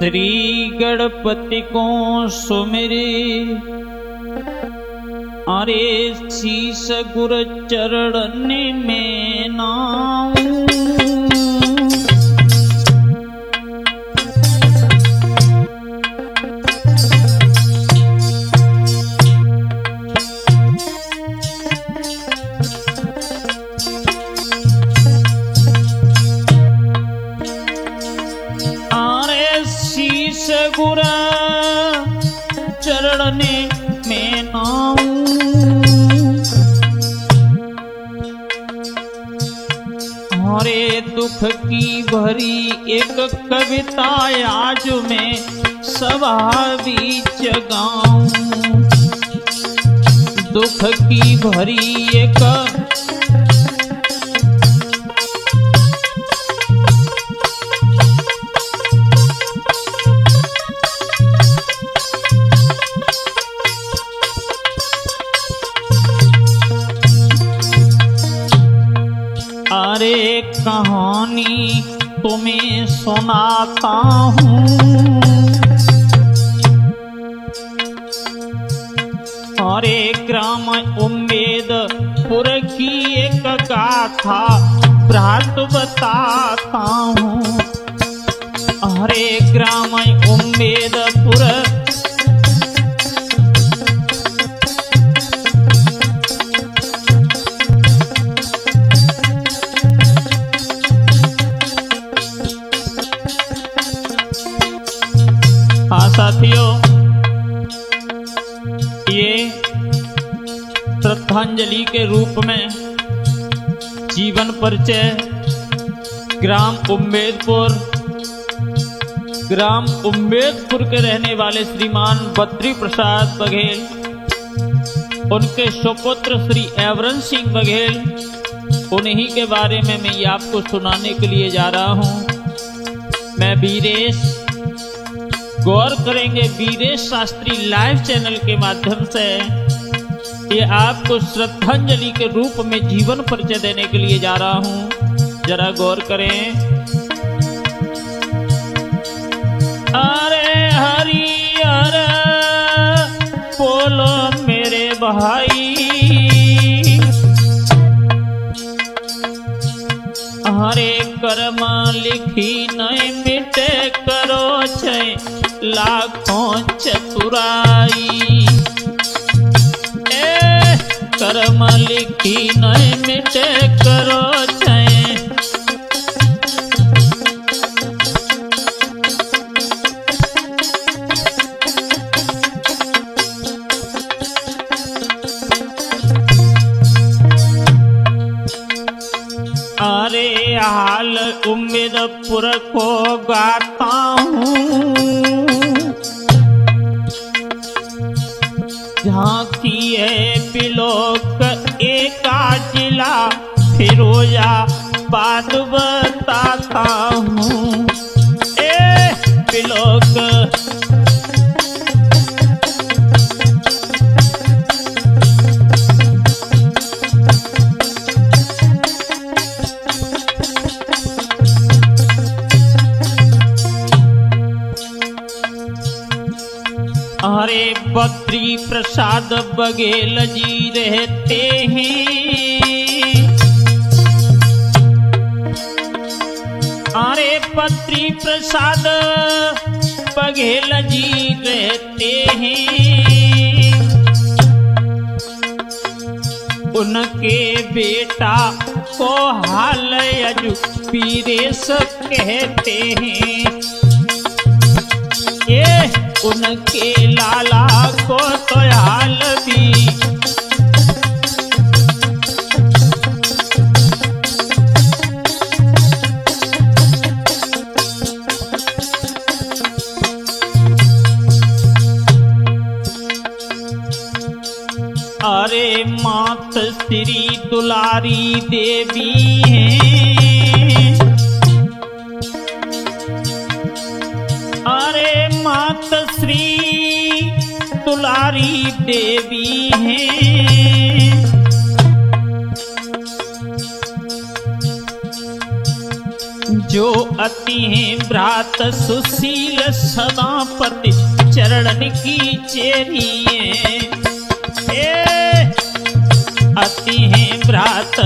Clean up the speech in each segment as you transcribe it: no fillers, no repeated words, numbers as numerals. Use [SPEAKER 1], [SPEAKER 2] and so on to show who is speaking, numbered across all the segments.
[SPEAKER 1] श्री गणपति को सुमिरे, अरे शीस गुर चरण में नाऊं। गुर चरण में नाऊं, हरे दुख की भरी एक कविता आज मैं सभा बीच गाऊं। दुख की भरी एक अरे कहानी तुम्हें सुनाता हूँ, अरे ग्राम उम्मेदपुर की एक गाथा भ्रात बताता हूँ। अरे ग्राम उम्मेदपुर साथियों, ये श्रद्धांजलि के रूप में जीवन परिचय ग्राम उम्मेदपुर के रहने वाले श्रीमान बद्री प्रसाद बघेल, उनके सुपुत्र श्री एवरन सिंह बघेल, उन्हीं के बारे में मैं ये आपको सुनाने के लिए जा रहा हूँ। मैं वीरेश, गौर करेंगे वीरेश शास्त्री लाइव चैनल के माध्यम से ये आपको श्रद्धांजलि के रूप में जीवन परिचय देने के लिए जा रहा हूं। जरा गौर करें। अरे हरिहर बोलो मेरे भाई, हरे कर्म लिखी नहीं मिटे करो छे लाखों चतुराई। कर्म लिखी नहीं मिटे करो छे, अरे हाल उम्मेदपुर को गाता हूँ, झांकी है पिलोक एका जिला फिरोजाबाद बताता हूँ। पिलोक हरे बद्री प्रसाद बघेल जी रहते हैं, अरे बद्री प्रसाद बघेल जी रहते हैं। उनके बेटा को हाल यजु वीरेश कहते हैं, उनके लाला को तो हाल भी अरे मात श्री दुलारी देवी हैं, अरे मात श्री दुलारी देवी हैं। जो अति हैं भ्रात सुशील सदापति चरण की चेरिए। अति हैं भ्रात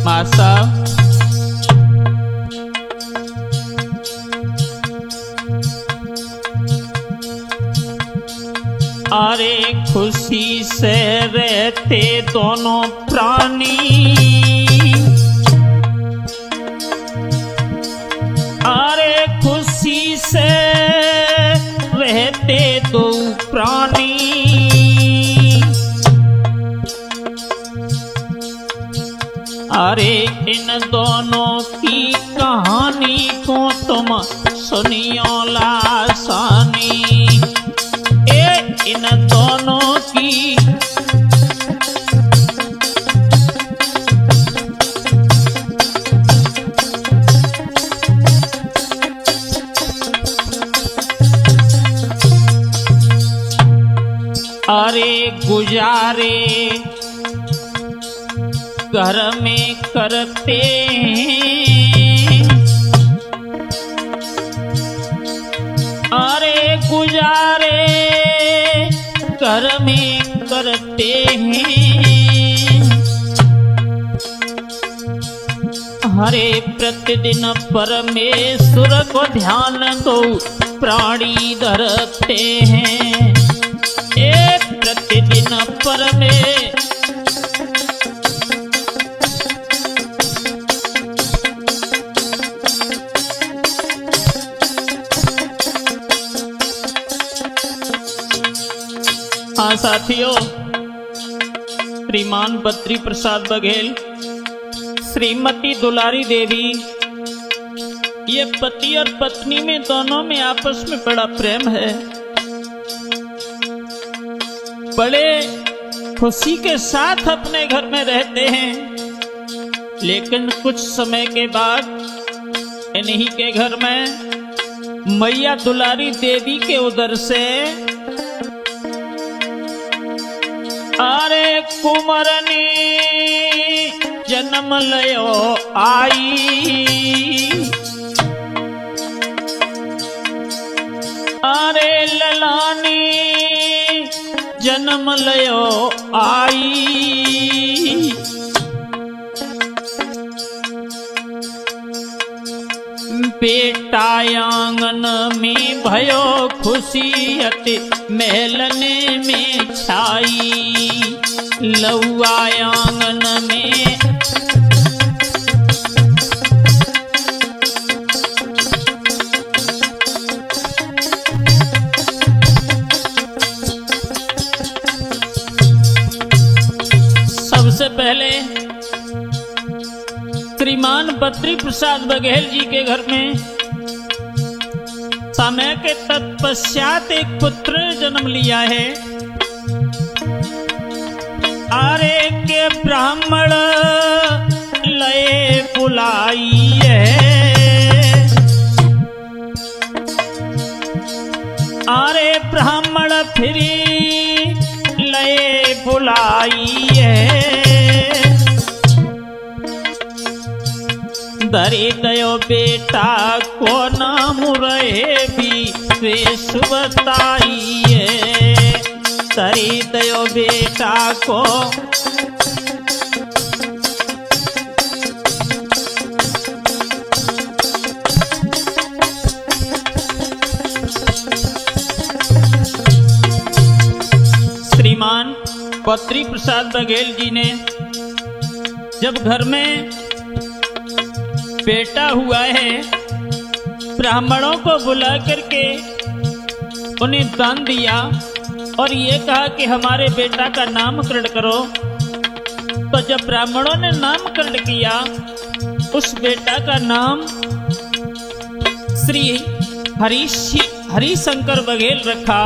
[SPEAKER 1] मासा अरे खुशी से रहते दोनों प्राणी, अरे खुशी से रहते दो प्राणी। अरे इन दोनों की कहानी को तुम सुनियो लासानी। इन दोनों की अरे गुजारे घर में करते हैं, अरे गुजारे घर में करते हैं। हरे प्रतिदिन परमेश्वर को ध्यान दो प्राणी धरते हैं। एक प्रतिदिन परमेश्वर हाँ साथियों, श्रीमान बद्री प्रसाद बघेल, श्रीमती दुलारी देवी, ये पति और पत्नी में दोनों में आपस में बड़ा प्रेम है। बड़े खुशी के साथ अपने घर में रहते हैं, लेकिन कुछ समय के बाद इन्हीं के घर में मैया दुलारी देवी के उधर से अरे कुमरनी जन्म लयो आई। अरे ललानी जन्म लयो आई। बेटा आंगन में भयो खुशी अति महलने में छाई। लौआ आंगन में सबसे पहले श्रीमान बद्री प्रसाद बघेल जी के घर में समय के तत्पश्चात एक पुत्र जन्म लिया है। अरे के ब्राह्मण लय बुलाई है। अरे ब्राह्मण फिरी लय बुलाई है। धरी दयो बेटा को नाम रहे भी सुबताई है। धरी दयो बेटा को श्रीमान बद्री प्रसाद बघेल जी ने जब घर में बेटा हुआ है, ब्राह्मणों को बुला करके उन्हें दान दिया और ये कहा कि हमारे बेटा का नामकरण करो। तो जब ब्राह्मणों ने नामकरण किया, उस बेटा का नाम श्री हरिशंकर बघेल रखा।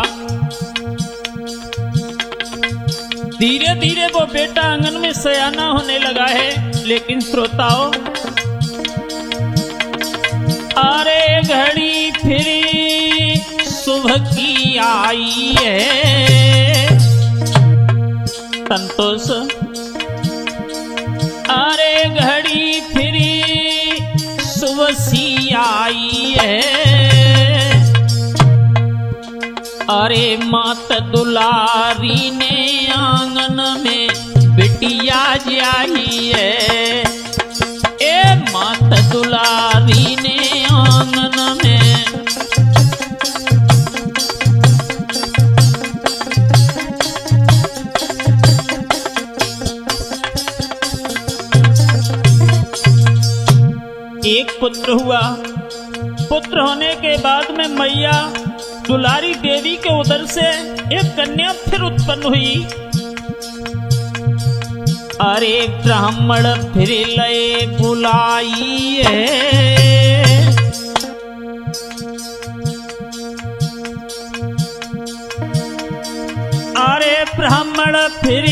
[SPEAKER 1] धीरे धीरे वो बेटा आंगन में सयाना होने लगा है, लेकिन श्रोताओं, अरे घड़ी फिरी की आई है। संतोष अरे घड़ी फिरी सुबह सी आई है। अरे मात दुलारी ने आंगन में बिटिया जाई है। ए मात दुलारी ने आंगन में एक पुत्र हुआ। पुत्र होने के बाद में मैया दुलारी देवी के उदर से एक कन्या फिर उत्पन्न हुई। अरे ब्राह्मण फिर लय बुलाई है। अरे ब्राह्मण फिर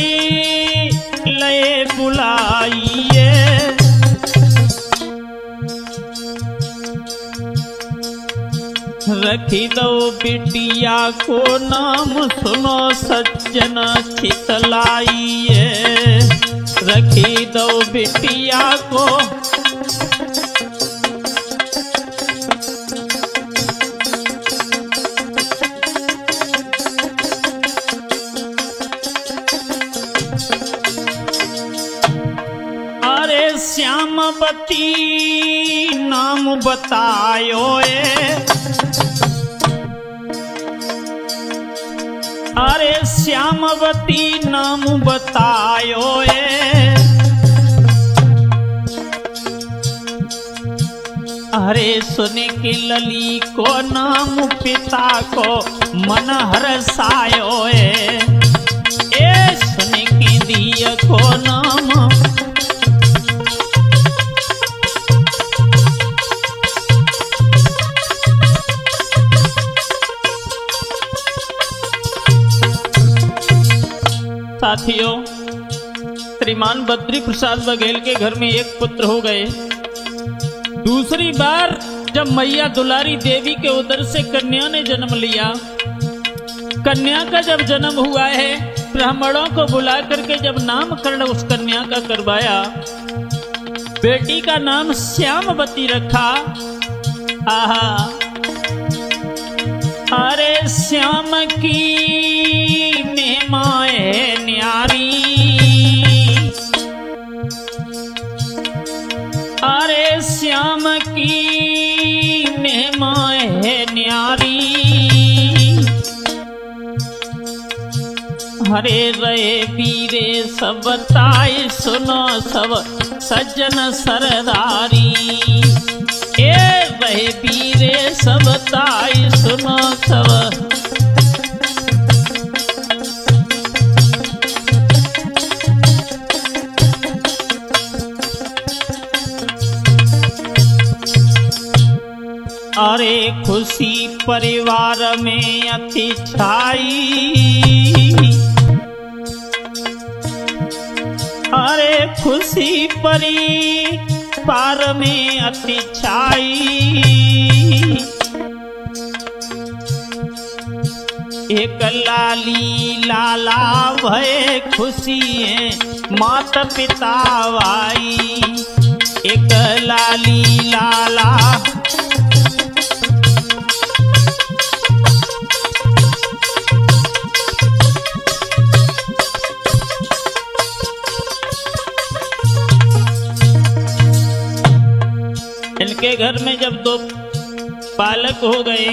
[SPEAKER 1] लय बुलाई है। रखी दो बिटिया को नाम सुनो सज्जन चितलाई है। रखी दो बिटिया को अरे श्यामवती नाम बतायो अरे श्यामवती नाम बतायो अरे सुने के लली को नाम पिता को मन हरसायो ए सुने के दिया को नाम साथियों, श्रीमान बद्री प्रसाद बघेल के घर में एक पुत्र हो गए। दूसरी बार जब मैया दुलारी देवी के उदर से कन्या ने जन्म लिया, कन्या का जब जन्म हुआ है, ब्राह्मणों को बुला करके जब नामकरण उस कन्या का करवाया, बेटी का नाम श्यामवती रखा। आहा, अरे श्याम की महिमाए न्यारी, अरे श्याम की महिमाए न्यारी। हरे रे वीरे सब ताई सुनो सब सज्जन सरदारी। ए रहे वीरे सब ताई सुनो सब अरे खुशी परिवार में अति छाई। अरे खुशी परिवार में अति छाई। एक लाली लाला भय खुशी है मात पिता वाई। एक लाली लाला इनके घर में जब दो बालक हो गए,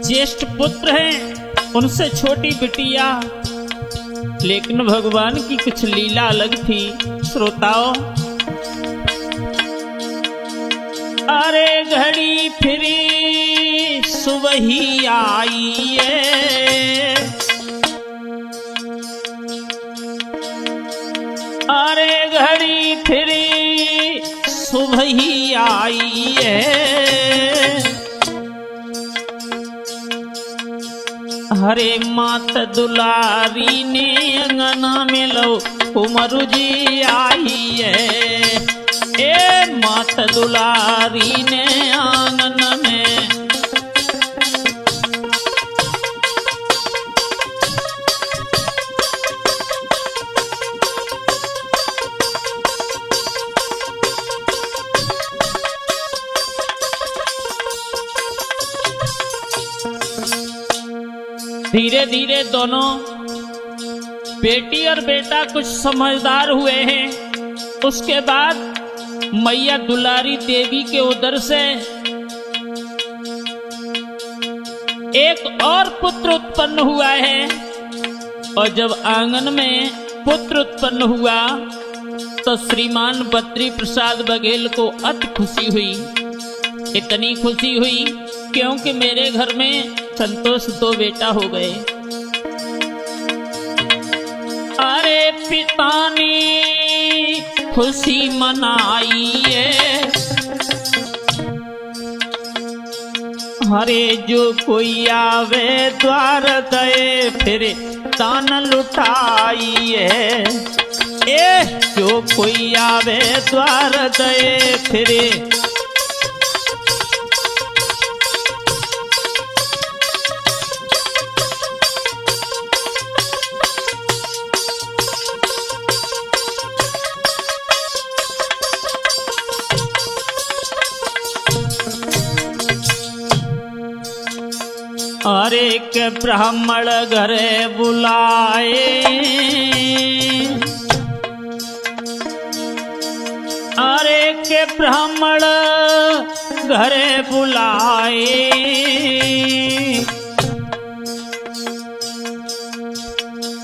[SPEAKER 1] ज्येष्ठ पुत्र हैं, उनसे छोटी बिटिया, लेकिन भगवान की कुछ लीला अलग थी। श्रोताओं, अरे घड़ी फिरी सुबह ही आई है। अरे घड़ी फिरी सुबह ही आई है। हरे मात दुलारी ने अंगना में लो उमरु जी आई है। ए मात दुलारी ने आंगन में धीरे धीरे दोनों बेटी और बेटा कुछ समझदार हुए हैं। उसके बाद मैया दुलारी देवी के उदर से एक और पुत्र उत्पन्न हुआ है। और जब आंगन में पुत्र उत्पन्न हुआ तो श्रीमान बद्री प्रसाद बघेल को अति खुशी हुई। इतनी खुशी हुई क्योंकि मेरे घर में संतोष 2 बेटा हो गए। अरे पिता ने खुशी मनाई है, हरे जो कोई आवे द्वार गए फिर दान लुटाई है। जो कोई आवे द्वार गए फिर अरे के ब्राह्मण घरे बुलाए, अरे के ब्राह्मण घरे बुलाए।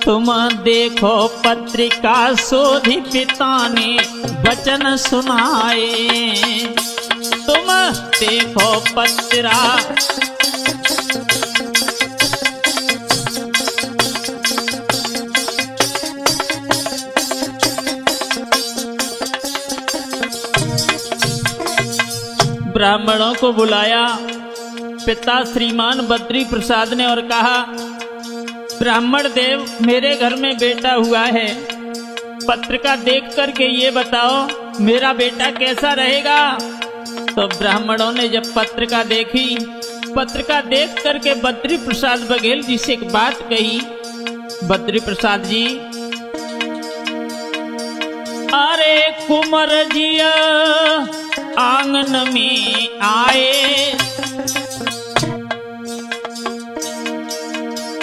[SPEAKER 1] तुम देखो पत्रिका सोधी पिता ने वचन सुनाए। तुम देखो पत्रा ब्राह्मणों को बुलाया पिता श्रीमान बद्री प्रसाद ने और कहा, ब्राह्मण देव मेरे घर में बेटा हुआ है, पत्रिका देख करके ये बताओ मेरा बेटा कैसा रहेगा। तो ब्राह्मणों ने जब पत्रिका देखी, पत्रिका देख करके बद्री प्रसाद बघेल जी से एक बात कही, बद्री प्रसाद जी अरे कुंवर जी आंगन में आए,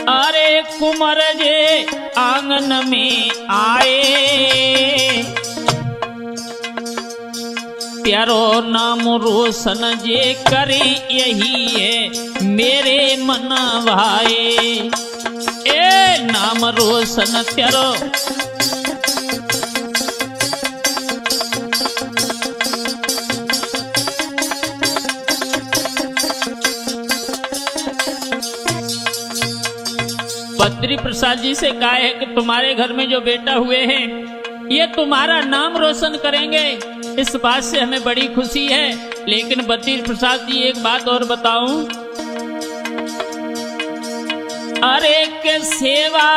[SPEAKER 1] अरे कुंवर जे आंगन में आए। प्यारो नाम रोशन जे करे यही है मेरे मन भाए। नाम रोशन प्यारो बद्री प्रसाद जी से कहा है कि तुम्हारे घर में जो बेटा हुए हैं ये तुम्हारा नाम रोशन करेंगे, इस बात से हमें बड़ी खुशी है। लेकिन बद्री प्रसाद जी एक बात और बताऊं, अरे के सेवा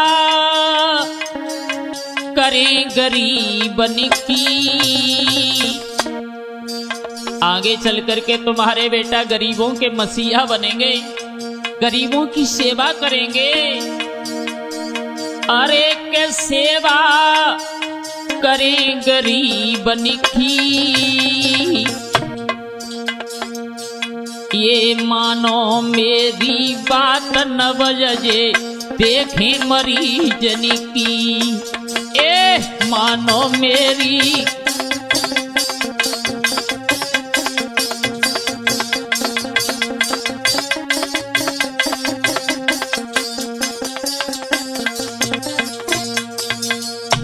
[SPEAKER 1] करें गरीबन की, आगे चल करके तुम्हारे बेटा गरीबों के मसीहा बनेंगे, गरीबों की सेवा करेंगे। अरे के सेवा करें गरीबन की, ये मानो मेरी बात न बजे देखे मरीजन की। मानो मेरी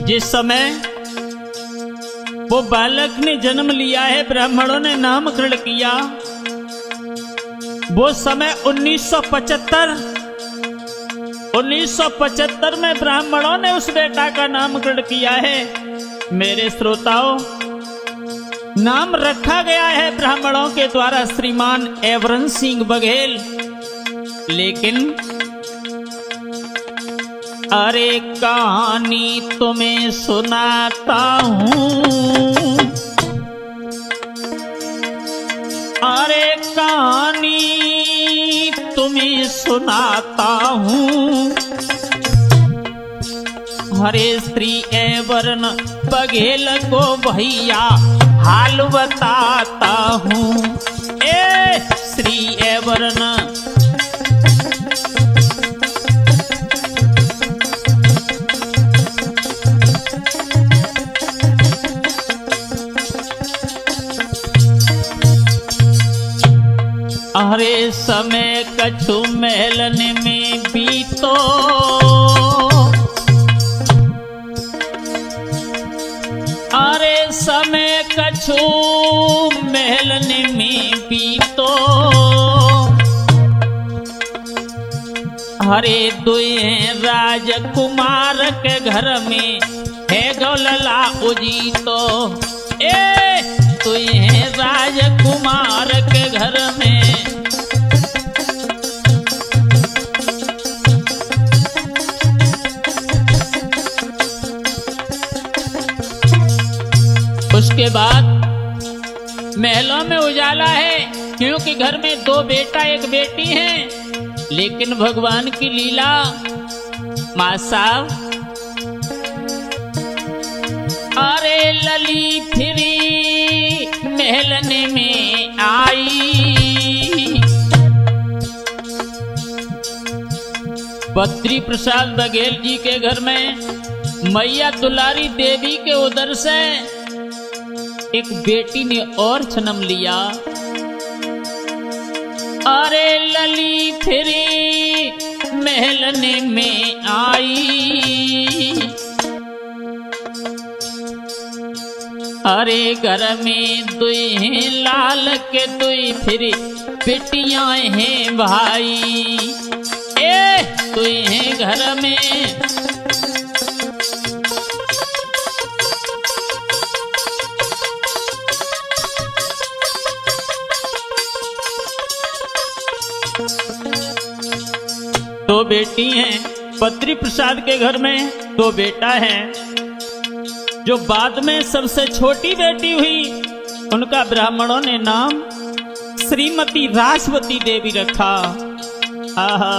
[SPEAKER 1] जिस समय वो बालक ने जन्म लिया है, ब्राह्मणों ने नामकरण किया, वो समय 1975 में ब्राह्मणों ने उस बेटा का नामकरण किया है। मेरे श्रोताओं, नाम रखा गया है ब्राह्मणों के द्वारा श्रीमान एवरन सिंह बघेल। लेकिन अरे कहानी तुम्हें सुनाता हूँ, अरे कहानी तुम्हें सुनाता हूँ। हरे श्री एवरन बघेल को भैया हाल बताता हूँ। श्री एवरन अरे समय कछु महलन में बीतो, अरे समय कछु महलन में बीतो, हरे दुए राजकुमार के घर में है गौलला उजीतो। ए दुए राजकुमार के घर में उसके बाद महलों में उजाला है, क्योंकि घर में 2 बेटा 1 बेटी है। लेकिन भगवान की लीला, माँ साहब अरे लली फिरी महलने में आई, बद्री प्रसाद बघेल जी के घर में मैया दुलारी देवी के उदर से एक बेटी ने और जन्म लिया। अरे लली फिरी महलने में आई, अरे घर में 2 लाल के 2 फिर बेटियां हैं भाई। ए 2 घर में दो बेटी हैं, बद्री प्रसाद के घर में 2 बेटा हैं। जो बाद में सबसे छोटी बेटी हुई, उनका ब्राह्मणों ने नाम श्रीमती राजवती देवी रखा। आहा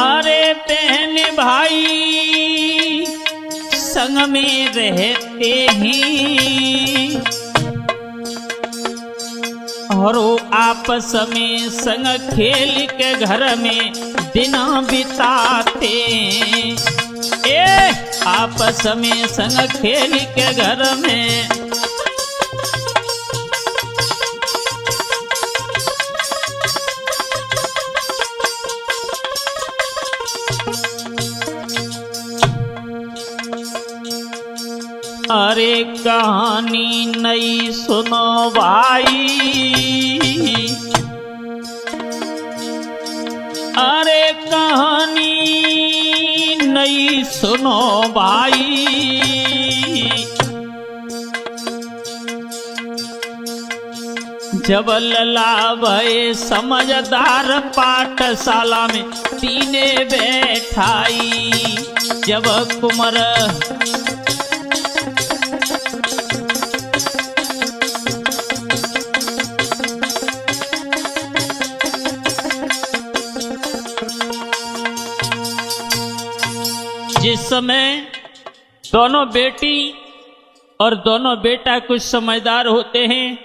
[SPEAKER 1] अरे बहन भाई संग में रहते हैं, और वो आपस में संग खेल के घर में दिन बिताते। ए आपस में संग खेल के घर में अरे कहानी नई सुनो भाई, अरे कहानी नई सुनो भाई। जब लला भय समझदार पाठशाला में 3 बैठाई, जब कुंवर जिस समय दोनों बेटी और दोनों बेटा कुछ समझदार होते हैं,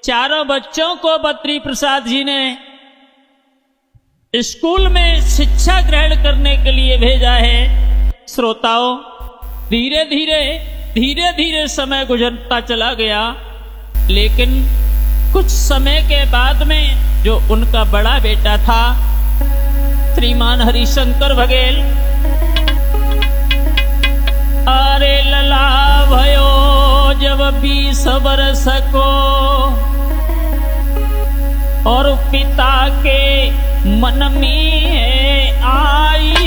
[SPEAKER 1] चारों बच्चों को बद्री प्रसाद जी ने स्कूल में शिक्षा ग्रहण करने के लिए भेजा है। श्रोताओं, धीरे धीरे समय गुजरता चला गया, लेकिन कुछ समय के बाद में जो उनका बड़ा बेटा था श्रीमान हरिशंकर बघेल, अरे लला भयो जब 20 वर्ष को, और पिता के मन में आई,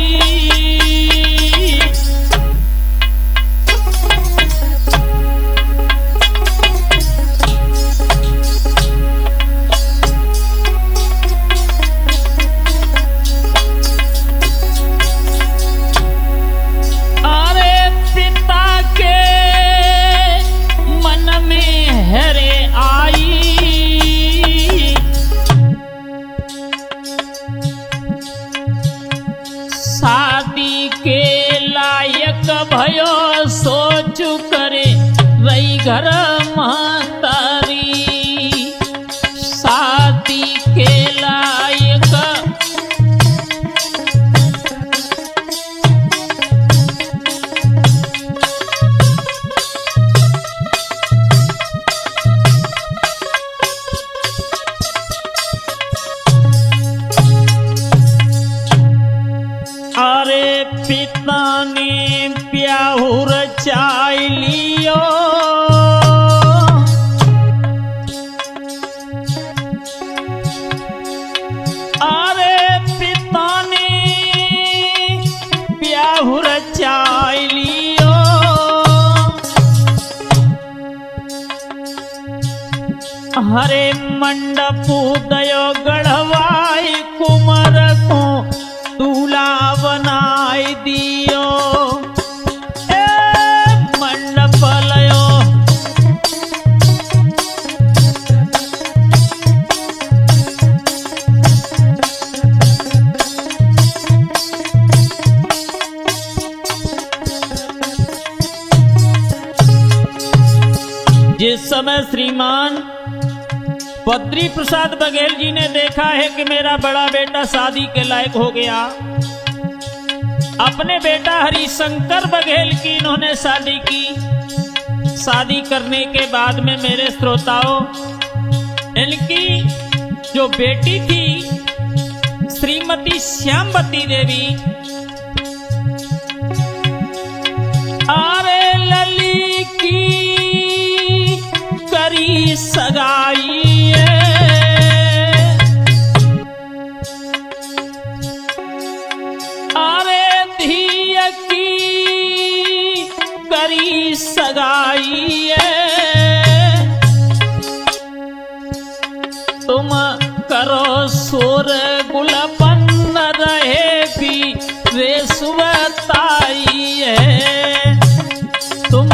[SPEAKER 1] भयो सोच करे रही घर महतारी, शादी के लायक पिता ने प्याहुर चाय लियो, अरे पिता ने प्याहुर चाय लियो, हरे मंडप दयो गढ़वाई कुमार को दूल्हा बनाई दियो, ए मंडप लयो जिस समय श्रीमान बद्री प्रसाद बघेल जी ने देखा है कि मेरा बड़ा बेटा शादी के लायक हो गया, अपने बेटा हरिशंकर बघेल की इन्होंने शादी की। शादी करने के बाद में मेरे श्रोताओं, इनकी जो बेटी थी श्रीमती श्यामवती देवी, अरे लली की करी सगाई, अरे धिय की करी सगाई, तुम करो सुर गुलपन रहे भी रे सुवताई है, तुम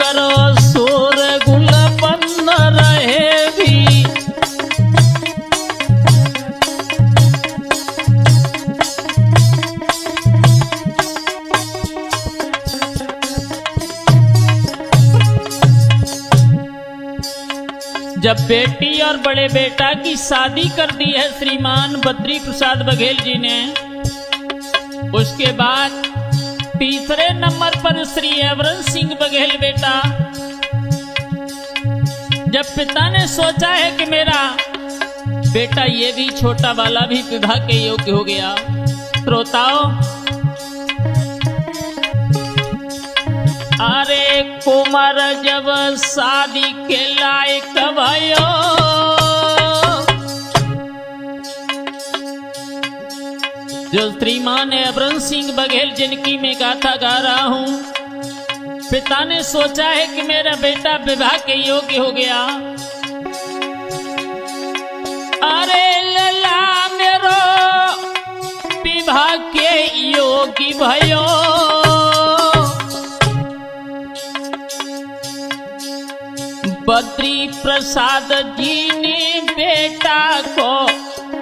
[SPEAKER 1] करो सुर गुलपन रहे भी, जब बेटी और बड़े बेटा की शादी कर दी है श्रीमान बद्री प्रसाद बघेल जी ने, उसके बाद तीसरे नंबर पर श्री एवरन सिंह बघेल बेटा, जब पिता ने सोचा है कि मेरा बेटा ये भी छोटा वाला भी विवाह के योग्य हो गया। श्रोताओं, अरे कुमार जब शादी के लायक भयो, जो श्रीमान एवरन सिंह बघेल जिनकी मैं गाथा गा रहा हूं, पिता ने सोचा है कि मेरा बेटा विवाह के योग्य हो गया। अरे लला मेरो विवाह के योगी भयो, बद्री प्रसाद जी ने बेटा को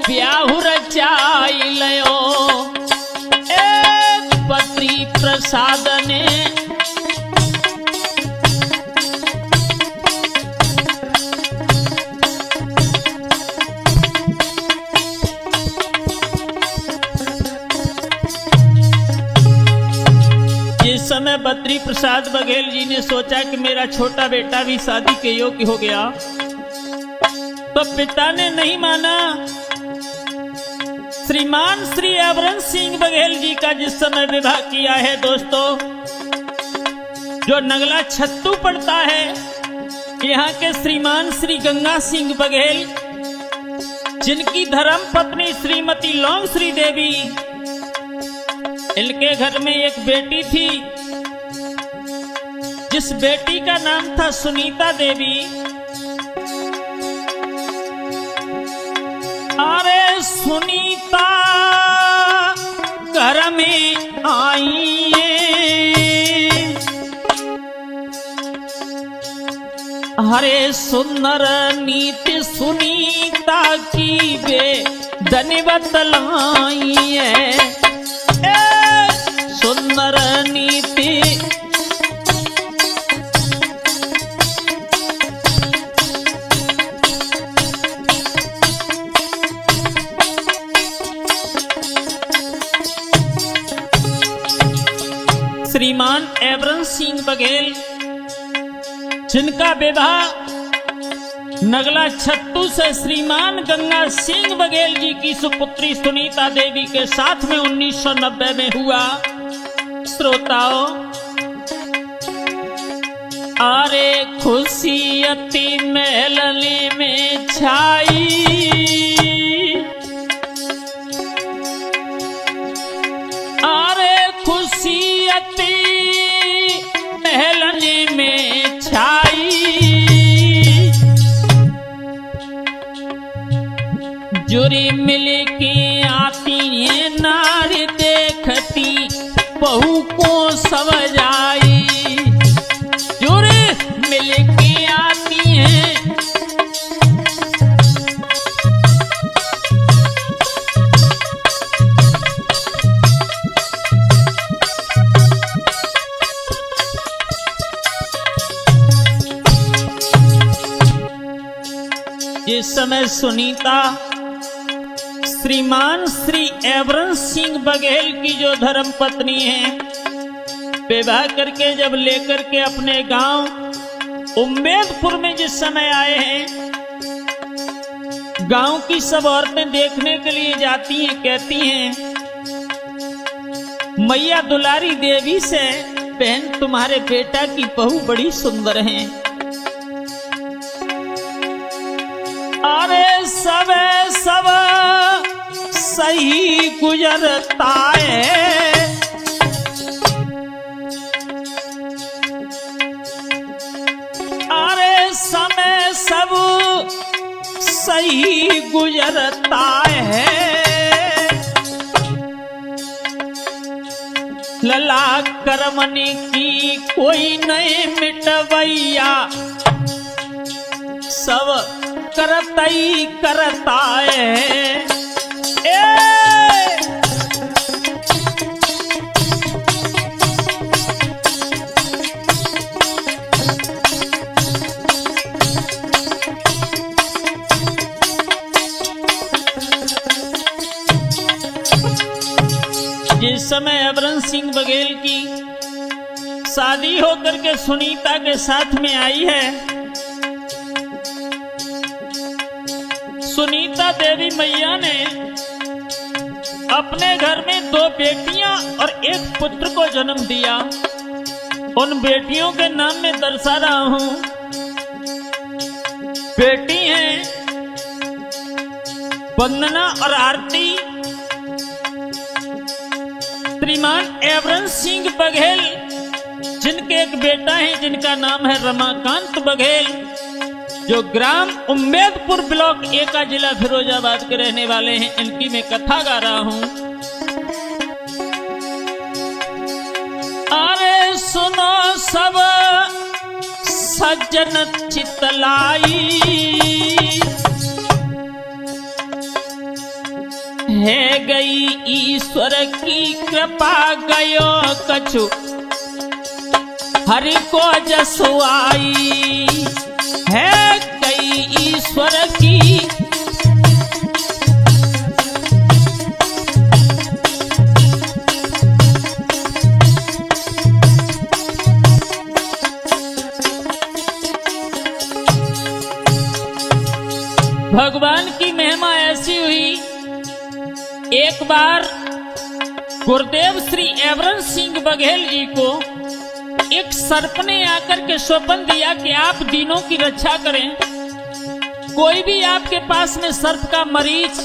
[SPEAKER 1] ब्याहुर चाय लयो, ए बद्री प्रसाद ने जिस समय बद्री प्रसाद बघेल जी ने सोचा कि मेरा छोटा बेटा भी शादी के योग्य हो गया, तो पिता ने नहीं माना। श्रीमान श्री एवरन सिंह बघेल जी का जिस समय विवाह किया है दोस्तों, जो नगला छत्तू पड़ता है, यहाँ के श्रीमान श्री गंगा सिंह बघेल, जिनकी धर्म पत्नी श्रीमती लौंग श्री देवी, इनके घर में एक बेटी थी जिस बेटी का नाम था सुनीता देवी। अरे सुनीता घर में आई है, हरे सुंदर नीति सुनीता की वे धन्यवाद लाई है, सुंदर नीति श्रीमान एवरन सिंह बघेल, जिनका विवाह नगला छत्तू से श्रीमान गंगा सिंह बघेल जी की सुपुत्री सुनीता देवी के साथ में 1990 में हुआ। श्रोताओं, अरे खुशी अति महलने में छाई, अरे खुशी अति महलने में छाई, जुरी मिल के आती है नारी देखती बहू को सब जाई, जुरी मिल के आती है। जिस समय सुनीता श्रीमान श्री एवरन सिंह बघेल की जो धर्म पत्नी है, विवाह करके जब लेकर के अपने गांव उम्मेदपुर में जिस समय आए हैं, गांव की सब औरतें देखने के लिए जाती हैं, कहती हैं मैया दुलारी देवी से, बहन तुम्हारे बेटा की बहू बड़ी सुंदर है। अरे सब सही गुजरता है, अरे समय सब सही गुजरता है, लला करमनी की कोई नहीं मिटवैया, सब करतई करता है। जिस समय एवरन सिंह बघेल की शादी होकर के सुनीता के साथ में आई है, सुनीता देवी मैया ने अपने घर में 2 बेटियां और 1 पुत्र को जन्म दिया। उन बेटियों के नाम में दर्शा रहा हूं। बेटी हैं वंदना और आरती। श्रीमान एवरन सिंह बघेल जिनके एक बेटा है जिनका नाम है रमाकांत बघेल, जो ग्राम उम्मेदपुर ब्लॉक 1 का जिला फिरोजाबाद के रहने वाले हैं। इनकी मैं कथा गा रहा हूं। अरे सुनो सब सज्जन चितलाई, है गई ईश्वर की कृपा गयो कछु हरि को जसुआई, है गई ईश्वर की भगवान की महिमा ऐसी हुई। एक बार गुरुदेव श्री एवरन सिंह बघेल जी को एक सर्प ने आकर के स्वप्न दिया कि आप दीनों की रक्षा करें। कोई भी आपके पास में सर्प का मरीज,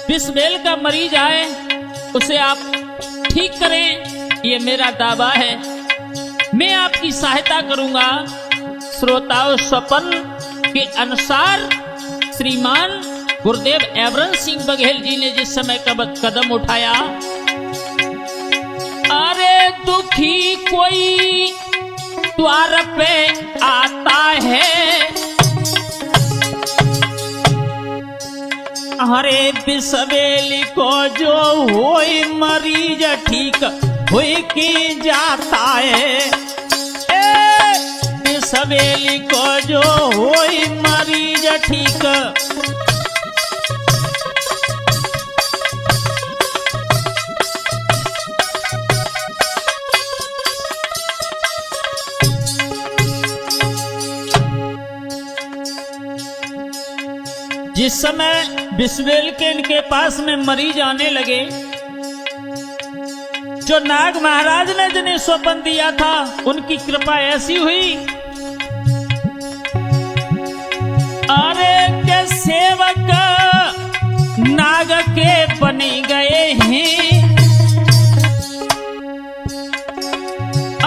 [SPEAKER 1] विषबेल का मरीज आए, उसे आप ठीक करें, ये मेरा दावा है, मैं आपकी सहायता करूंगा। श्रोताओं, स्वप्न के अनुसार श्रीमान गुरुदेव एवरन सिंह बघेल जी ने जिस समय कदम उठाया, अरे दुखी कोई द्वार पे आता है, अरे विषबेल को जो होई मरीज ठीक होई की जाता है, विषबेल को जो होई मरीज ठीक जिस समय विषबेल के इनके पास में मरीज आने लगे, जो नाग महाराज ने जिन्हें स्वप्न दिया था उनकी कृपा ऐसी हुई, अरे के सेवक नाग के बने गए हैं,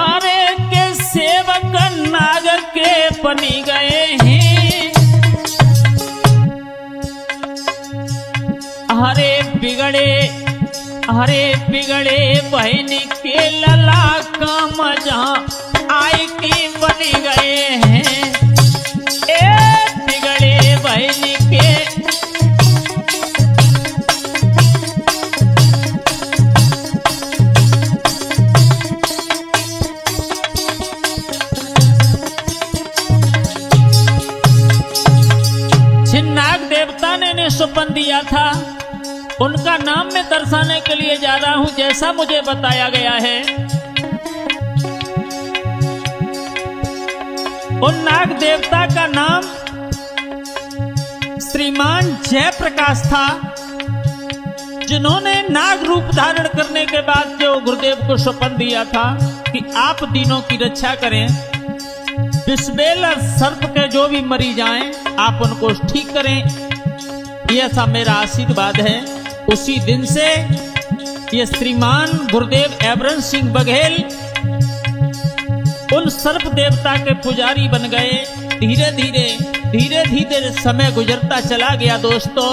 [SPEAKER 1] अरे के सेवक नाग के बने गए हैं, हरे बिगड़े बहन के लला काम जहां आय के बन गए हैं, बिगड़े बहन के नाग देवता ने स्वप्न दिया था, उनका नाम मैं दर्शाने के लिए जा रहा हूं जैसा मुझे बताया गया है। उन नाग देवता का नाम श्रीमान जयप्रकाश था, जिन्होंने नाग रूप धारण करने के बाद जो गुरुदेव को स्वप्न दिया था कि आप तीनों की रक्षा करें, विषबेल और सर्प के जो भी मरीज आए आप उनको ठीक करें, यह सा मेरा आशीर्वाद है। उसी दिन से ये श्रीमान गुरुदेव एवरन सिंह बघेल उन सर्प देवता के पुजारी बन गए। धीरे धीरे समय गुजरता चला गया दोस्तों।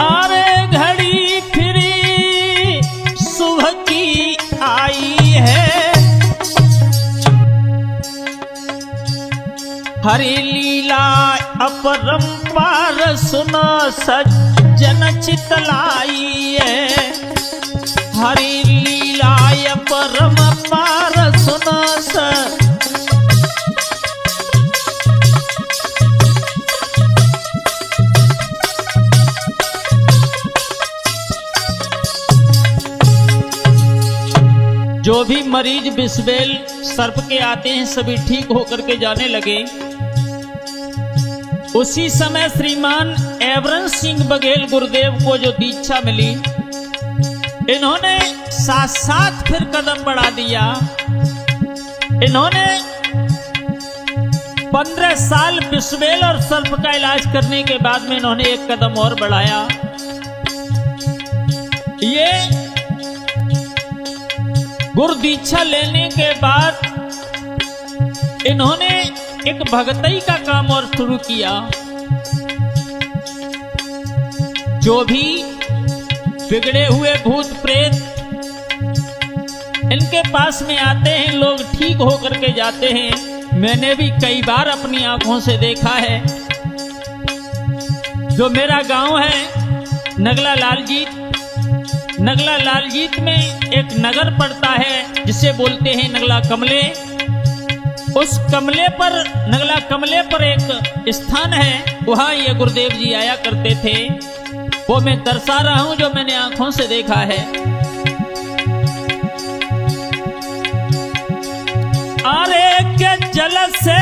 [SPEAKER 1] अरे घड़ी फिरी सुबह की आई है, हरि लीला अपरंपार सुनो सज्जन चितलाई है, हरि लीला अपरंपार सुनो जो भी मरीज विषबेल सर्प के आते हैं सभी ठीक होकर के जाने लगे। उसी समय श्रीमान एवरन सिंह बघेल गुरुदेव को जो दीक्षा मिली, इन्होंने साथ फिर कदम बढ़ा दिया। इन्होंने 15 साल विषबेल और सर्प का इलाज करने के बाद में इन्होंने एक कदम और बढ़ाया। ये गुरु दीक्षा लेने के बाद इन्होंने एक भगतई का काम और शुरू किया। जो भी बिगड़े हुए भूत प्रेत इनके पास में आते हैं, लोग ठीक होकर के जाते हैं। मैंने भी कई बार अपनी आंखों से देखा है। जो मेरा गांव है नगला लालजीत, नगला लालजीत में एक नगर पड़ता है जिसे बोलते हैं नगला कमले। उस कमले पर, नगला कमले पर एक स्थान है, वहां ये गुरुदेव जी आया करते थे। वो मैं दर्शा रहा हूं जो मैंने आंखों से देखा है। अरे के जल से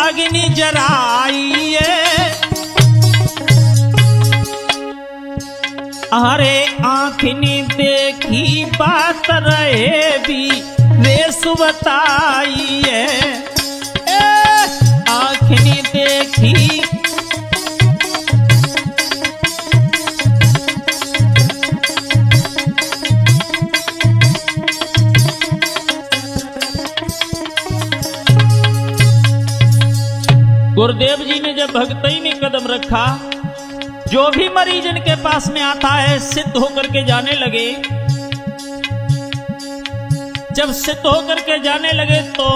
[SPEAKER 1] अग्नि जराइए, अरे आँखनी देखी बात रहे भी रेस बताइए, आँखनी देखी गुरुदेव जी ने जब भक्ति में कदम रखा, जो भी मरीज इनके पास में आता है सिद्ध होकर के जाने लगे। जब सिद्ध होकर के जाने लगे तो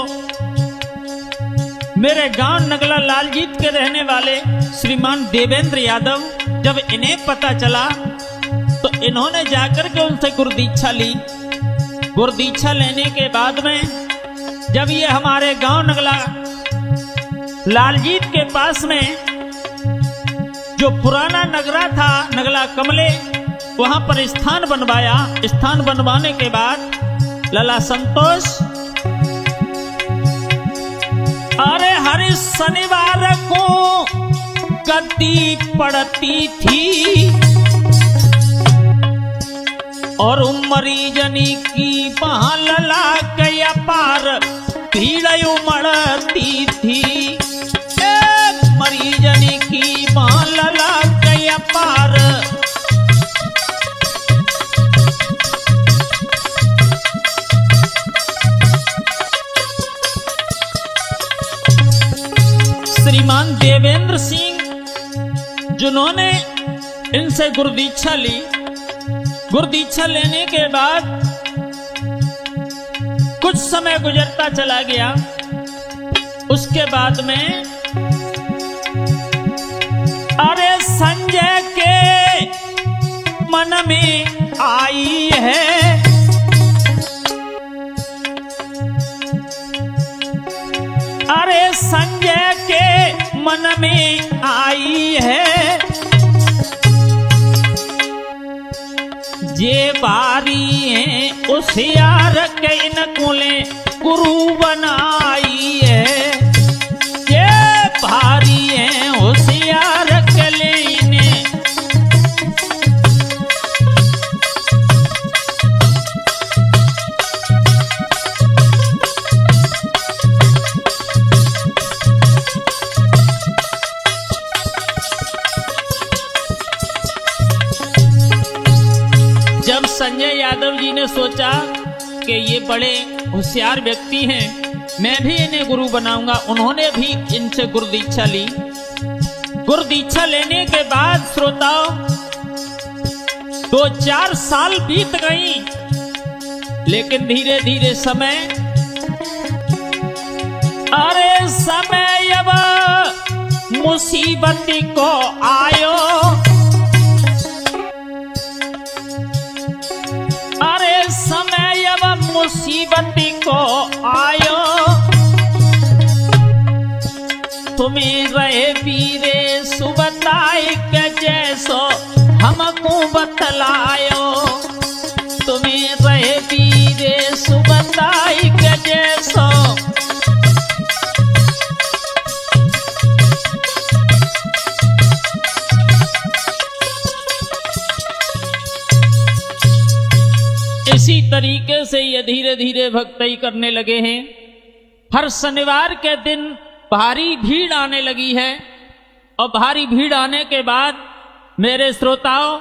[SPEAKER 1] मेरे गांव नगला लालजीत के रहने वाले श्रीमान देवेंद्र यादव, जब इन्हें पता चला तो इन्होंने जाकर के उनसे गुरुदीक्षा ली। गुरुदीक्षा लेने के बाद में जब ये हमारे गांव नगला लालजीत के पास में जो पुराना नगरा था नगला कमले, वहां पर स्थान बनवाया। स्थान बनवाने के बाद लाला संतोष, अरे हर शनिवार को गद्दी पड़ती थी, और मरीजनी की पहला कया पार भीड़ उमड़ती थी। मरीजनी की पहला कया पार श्रीमान देवेंद्र सिंह जिन्होंने इनसे गुरुदीक्षा ली, गुरुदीक्षा लेने के बाद कुछ समय गुजरता चला गया। उसके बाद में अरे संजय के मन में आई है अरे संजय के मन में आई है जे बारी है उस यार के इनको ले गुरु बनाई है। जे बारी है उस यार के ले इन्हें जब संजय यादव जी ने सोचा कि ये बड़े होशियार व्यक्ति हैं, मैं भी इन्हें गुरु बनाऊंगा, उन्होंने भी इनसे गुरु दीक्षा ली। गुरु दीक्षा लेने के बाद श्रोताओं 2-4 साल बीत गई, लेकिन धीरे धीरे समय अरे समय अब मुसीबती को आयो। अरे समय अब मुसीबती को आयो तुम्हें रहे वीरे सुबताई के जैसो हमको बतलायो। तुम्हें रहे वीरे सुबताई के जैसो इसी तरीके से ये धीरे धीरे भक्ति करने लगे हैं। हर शनिवार के दिन भारी भीड़ आने लगी है और भारी भीड़ आने के बाद मेरे श्रोताओं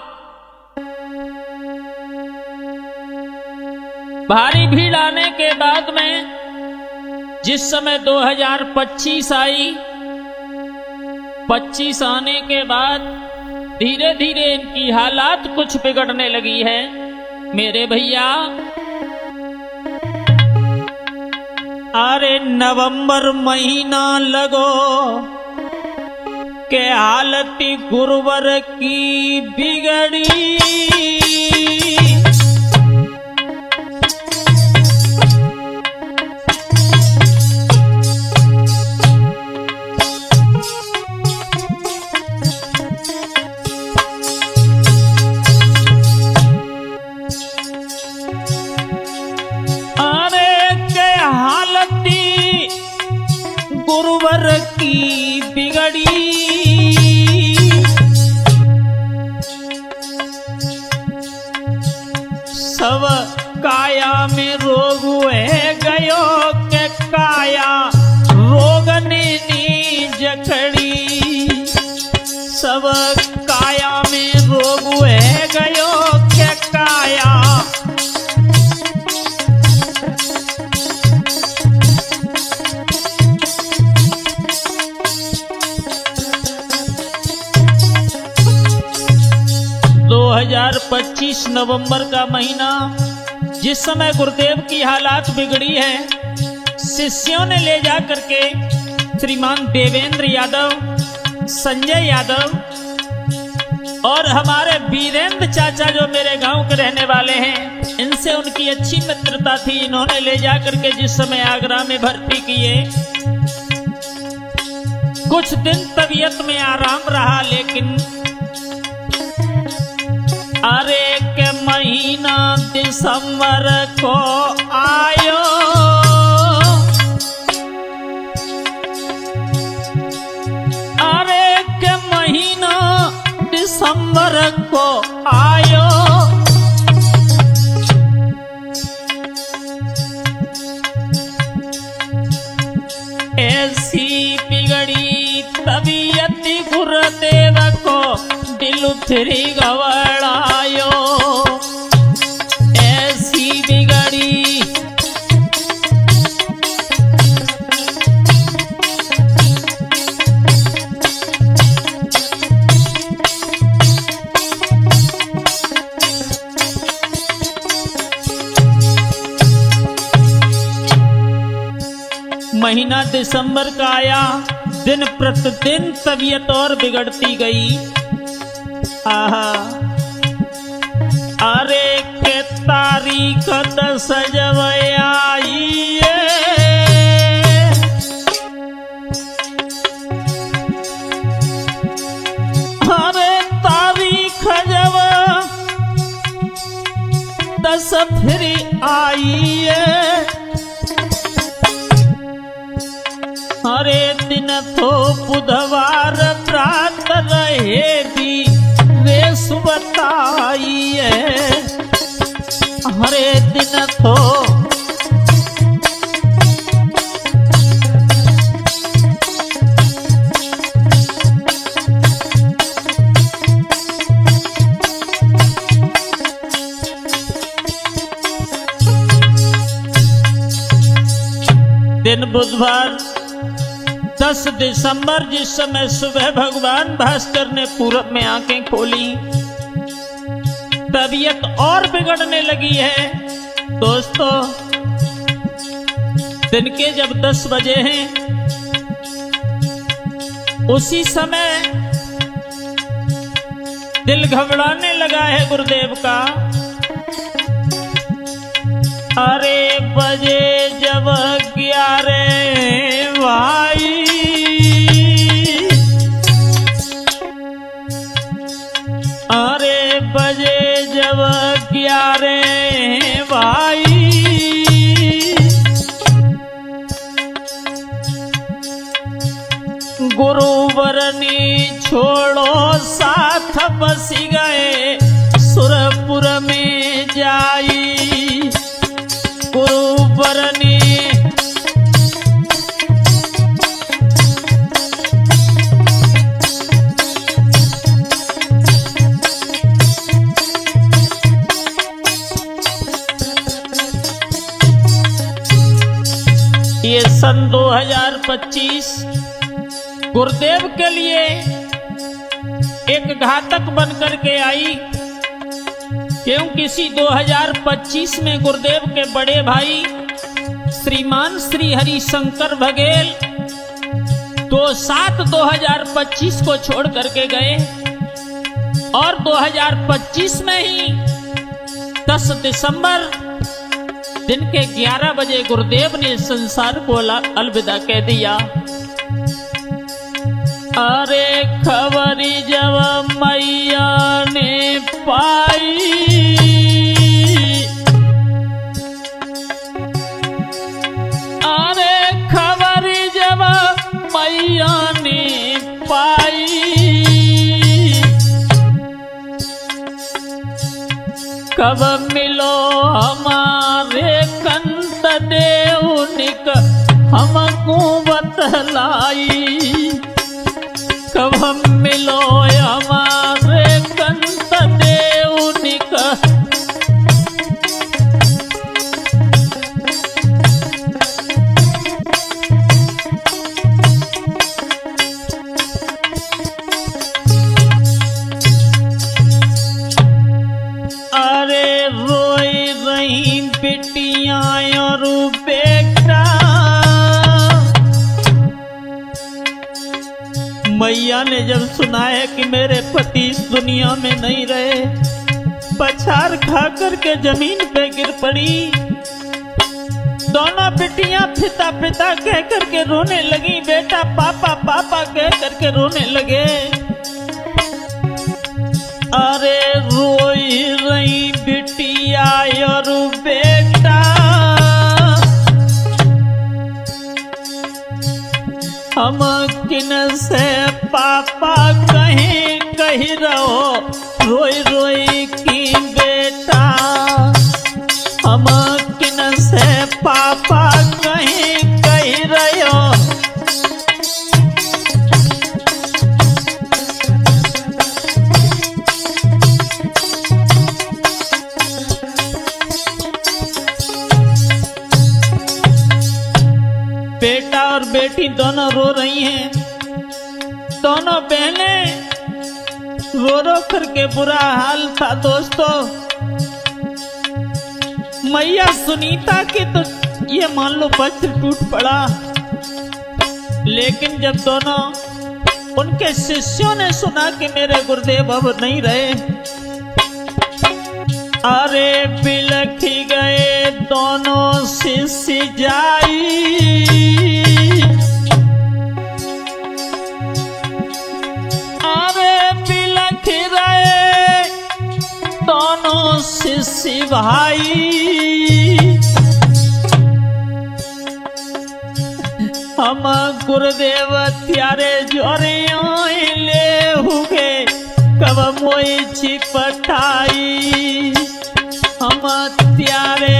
[SPEAKER 1] भारी भीड़ आने के बाद में जिस समय 2025 आई, 25 आने के बाद धीरे धीरे इनकी हालात कुछ बिगड़ने लगी है। मेरे भैया अरे नवंबर महीना लगो के हालत गुरुवर की बिगड़ी। गुरुवर की बिगड़ी सब काया में रोग है गयो के काया रोग ने जकड़ी। सब काया में रोग है गयो के काया 2025 नवंबर का महीना जिस समय गुरुदेव की हालात बिगड़ी है, शिष्यों ने ले जा करके श्रीमान देवेंद्र यादव, संजय यादव और हमारे वीरेंद्र चाचा जो मेरे गांव के रहने वाले हैं, इनसे उनकी अच्छी मित्रता थी। इन्होंने ले जा करके जिस समय आगरा में भर्ती किए, कुछ दिन तबीयत में आराम रहा, लेकिन अरे के महीना दिसंबर को आयो, अरे के महीना दिसंबर को आयो, ऐसी बिगड़ी तबीयत गुरुदेव को दिल फिरी घबरायो। ऐसी बिगड़ी महीना दिसंबर का आया, दिन प्रतिदिन तबीयत और बिगड़ती गई। आहा, अरे के तारीख 10 जब आई, अरे तारीख जब 10 फिर आई, हरे दिन तो बुधवार प्रात रहे भी वे सुबताई है। हरे दिन तो दिन बुधवार 10 दिसंबर, जिस समय सुबह भगवान भास्कर ने पूरब में आंखें खोली, तबीयत और बिगड़ने लगी है। दोस्तों, दिन के जब 10 बजे हैं, उसी समय दिल घबराने लगा है गुरुदेव का। अरे बजे जब 11 भाई, अरे बजे जब 11 भाई, गुरुवरनी छोड़ो साथ बस गए सुरपुर में जाई। गुरुवरनी ये सन 2025 गुरुदेव के लिए एक घातक बनकर के आई, क्योंकि इसी 2025 में गुरुदेव के बड़े भाई श्रीमान श्री हरि शंकर बघेल 2/7/2025 को छोड़ करके गए, और 2025 में ही 10 दिसंबर दिन के 11 बजे गुरुदेव ने संसार को अलविदा कह दिया। अरे खबरी जब मैया ने पाई, अरे खबरी जब मैया ने पाई, कब मिलो हमारे कंत देवनिक हमको बतलाई। कब हम मिलो हमारे कंत देवनिक, अरे रोई रही बेटियां और बेटा, मैया ने जब सुना है कि मेरे पति इस दुनिया में नहीं रहे, पछाड़ खा करके जमीन पे गिर पड़ी। दोनों बेटियां पिता पिता कह करके रोने लगी, बेटा पापा पापा कह करके रोने लगे। अरे रोई रही बिटिया और बेटा, हम किन से पापा कहीं कही रहो, रोई रोई की बेटा। हम किन से पापा कहीं कही रहो, बेटी दोनों रो रही हैं। दोनों बहनें रो रो करके बुरा हाल था दोस्तों। मैया सुनीता की तो ये मान लो वज्र टूट पड़ा, लेकिन जब दोनों उनके शिष्यों ने सुना कि मेरे गुरुदेव अब नहीं रहे, अरे बिलखी गए दोनों शिष्य जाई। अरे बिलख रहे दोनों शिष्य भाई, हम गुरुदेव त्यारे जोरे ले हुए कब मोई छिपटाई। हम त्यारे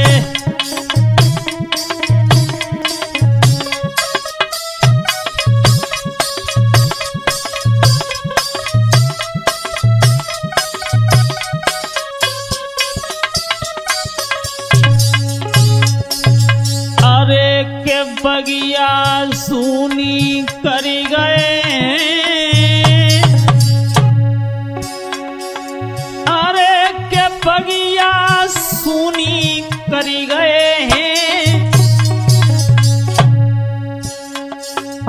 [SPEAKER 1] अरे के बगिया सुनी करी गए, अरे के बगिया सुनी करी गए हैं।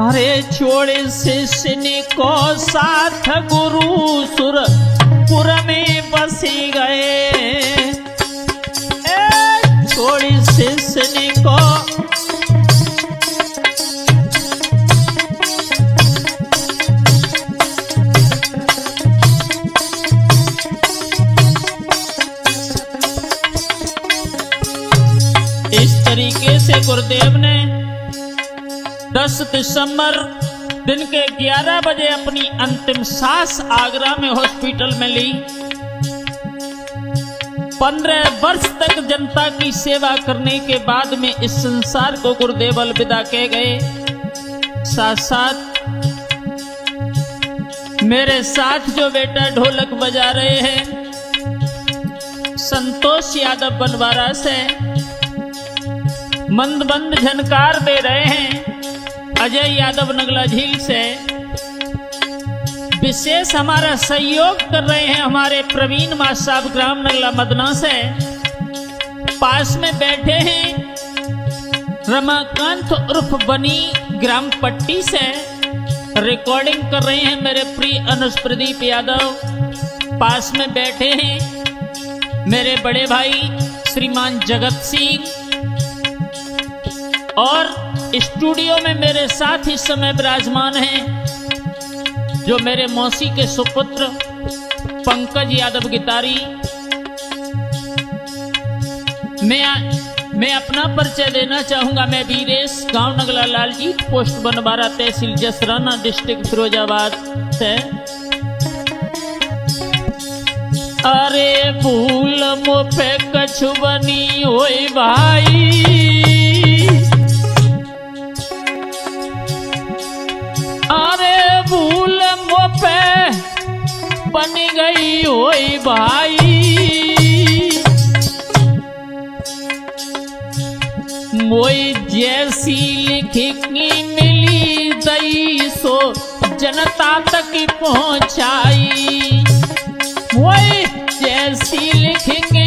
[SPEAKER 1] अरे छोड़े शिष्य को साथ गुरु सुरपुर में बसी गए। छोड़ी शिष्य को इस तरीके से गुरुदेव ने 10 दिसंबर दिन के 11 बजे अपनी अंतिम सांस आगरा में हॉस्पिटल में ली। 15 वर्ष तक जनता की सेवा करने के बाद में इस संसार को गुरुदेव अलविदा कह गए। साथ साथ मेरे साथ जो बेटा ढोलक बजा रहे हैं संतोष यादव बनवारा से, मंद मंद झनकार दे रहे हैं अजय यादव नगला झील से, विशेष हमारा सहयोग कर रहे हैं हमारे प्रवीण मां साहब ग्राम नगला मदना से। पास में बैठे हैं रमाकांत उर्फ बनी ग्राम पट्टी से, रिकॉर्डिंग कर रहे हैं मेरे प्रिय अनुज प्रदीप यादव। पास में बैठे हैं मेरे बड़े भाई श्रीमान जगत सिंह, और स्टूडियो में मेरे साथ इस समय विराजमान हैं जो मेरे मौसी के सुपुत्र पंकज यादव गितारी। मैं अपना परिचय देना चाहूंगा। मैं वीरेश, गांव नगला लालजीत, पोस्ट बनवारा, तहसील जसराना, डिस्ट्रिक्ट फिरोजाबाद से। अरे भूल मुझे कछु बनी होई भाई, अरे भूल मुझे बनी गई होई भाई। मोई जैसी लिखी मिली दई सो जनता तक पहुंचाई। मोई जैसी लिखेंगे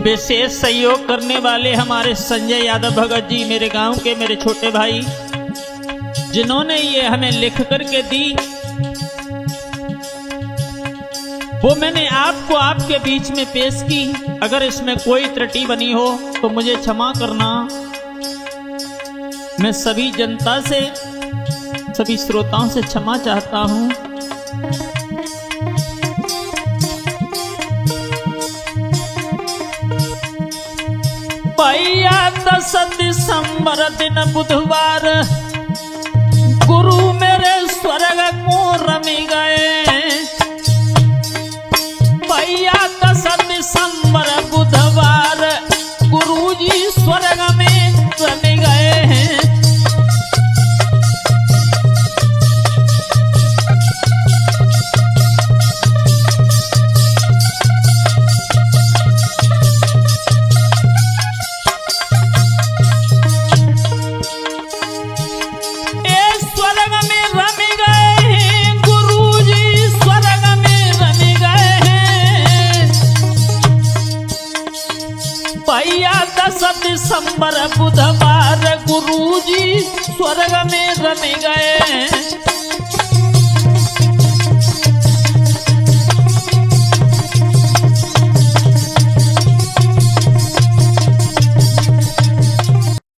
[SPEAKER 1] विशेष सहयोग करने वाले हमारे संजय यादव भगत जी, मेरे गांव के मेरे छोटे भाई, जिन्होंने ये हमें लिख करके दी, वो मैंने आपको आपके बीच में पेश की। अगर इसमें कोई त्रुटि बनी हो तो मुझे क्षमा करना। मैं सभी जनता से, सभी श्रोताओं से क्षमा चाहता हूं। भैया 10 दिसंबर दिन बुधवार गुरु मेरे स्वर्ग को रमी गए। भैया 10 दिसंबर बुधवार गुरु जी स्वर्ग में रमी गए हैं। दिसंबर बुधवार गुरुजी स्वर्ग में रम गए।